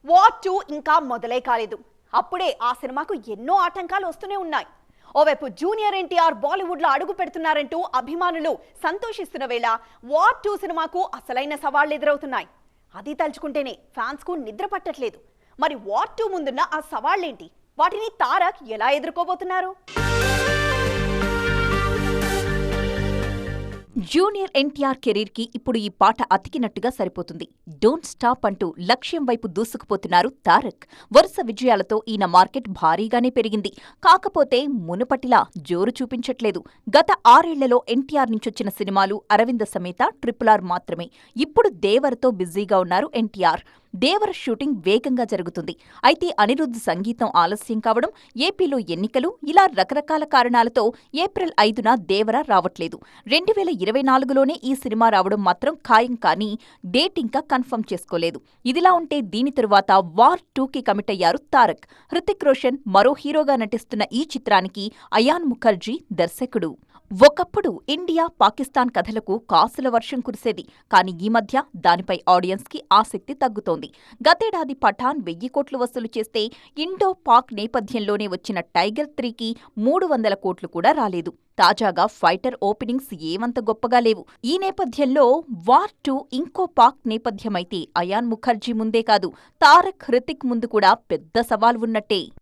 War 2 ఇంకా మొదలే కాలేదు. అప్పుడే ఆ సినిమాకు ఎన్నో ఆటంకాలు వస్తూనే ఉన్నాయి. ఓవైపు జూనియర్ ఎన్టీఆర్ బాలీవుడ్ లో అడుగు పెడుతున్నారంటూ అభిమానులు సంతోషిస్తున్న వేళ వార్ 2 సినిమాకు అసలైన సవాళ్లు ఎదురవుతున్నాయి. అది తలుచుకుంటేనే ఫ్యాన్స్ కు నిద్ర పట్టట్లేదు. మరి వార్ 2 ముందున్న ఆ సవాళ్లేంటి? వాటిని తారక్ ఎలా ఎదుర్కోబోతున్నారు? జూనియర్ ఎన్టీఆర్ కెరీర్ కి ఇప్పుడు ఈ పాట అతికినట్టుగా సరిపోతుంది. డోంట్ స్టాప్ అంటూ లక్ష్యం వైపు దూసుకుపోతున్నారు తారక్. వరుస విజయాలతో ఈయన మార్కెట్ భారీగానే పెరిగింది. కాకపోతే మునుపటిలా జోరు చూపించట్లేదు. గత 6 ఏళ్లలో ఎన్టీఆర్ నుంచొచ్చిన సినిమాలు అరవింద సమేత, RRR మాత్రమే. ఇప్పుడు దేవరతో బిజీగా ఉన్నారు ఎన్టీఆర్. దేవర షూటింగ్ వేగంగా జరుగుతుంది. అయితే అనిరుద్ధ్ సంగీతం ఆలస్యం కావడం, ఏపీలో ఎన్నికలు, ఇలా రకరకాల కారణాలతో ఏప్రిల్ 5న దేవర రావట్లేదు. 2024లోనే ఈ సినిమా రావడం మాత్రం ఖాయం, కానీ డేట్ ఇంకా కన్ఫర్మ్ చేసుకోలేదు. ఇదిలా ఉంటే దీని తరువాత వార్ 2కి కమిట్ అయ్యారు తారక్. హృతిక్ రోషన్ మరో హీరోగా నటిస్తున్న ఈ చిత్రానికి అయాన్ ముఖర్జీ దర్శకుడు. ఒకప్పుడు ఇండియా, పాకిస్తాన్ కథలకు కాసుల వర్షం కురిసేది. కానీ ఈ మధ్య దానిపై ఆడియన్స్ కి ఆసక్తి తగ్గుతోంది. గతేడాది పఠాన్ 1000 కోట్లు వసూలు చేస్తే ఇండో పాక్ నేపథ్యంలోనే వచ్చిన టైగర్ 3కి 300 కోట్లు కూడా రాలేదు. తాజాగా ఫైటర్ ఓపెనింగ్స్ ఏమంత గొప్పగా లేవు. ఈ నేపథ్యంలో వార్ 2 ఇంకో పాక్ నేపథ్యమైతే అయాన్ ముఖర్జీ ముందే కాదు, తారక్, హృతిక్ ముందు కూడా పెద్ద సవాల్ ఉన్నట్టే.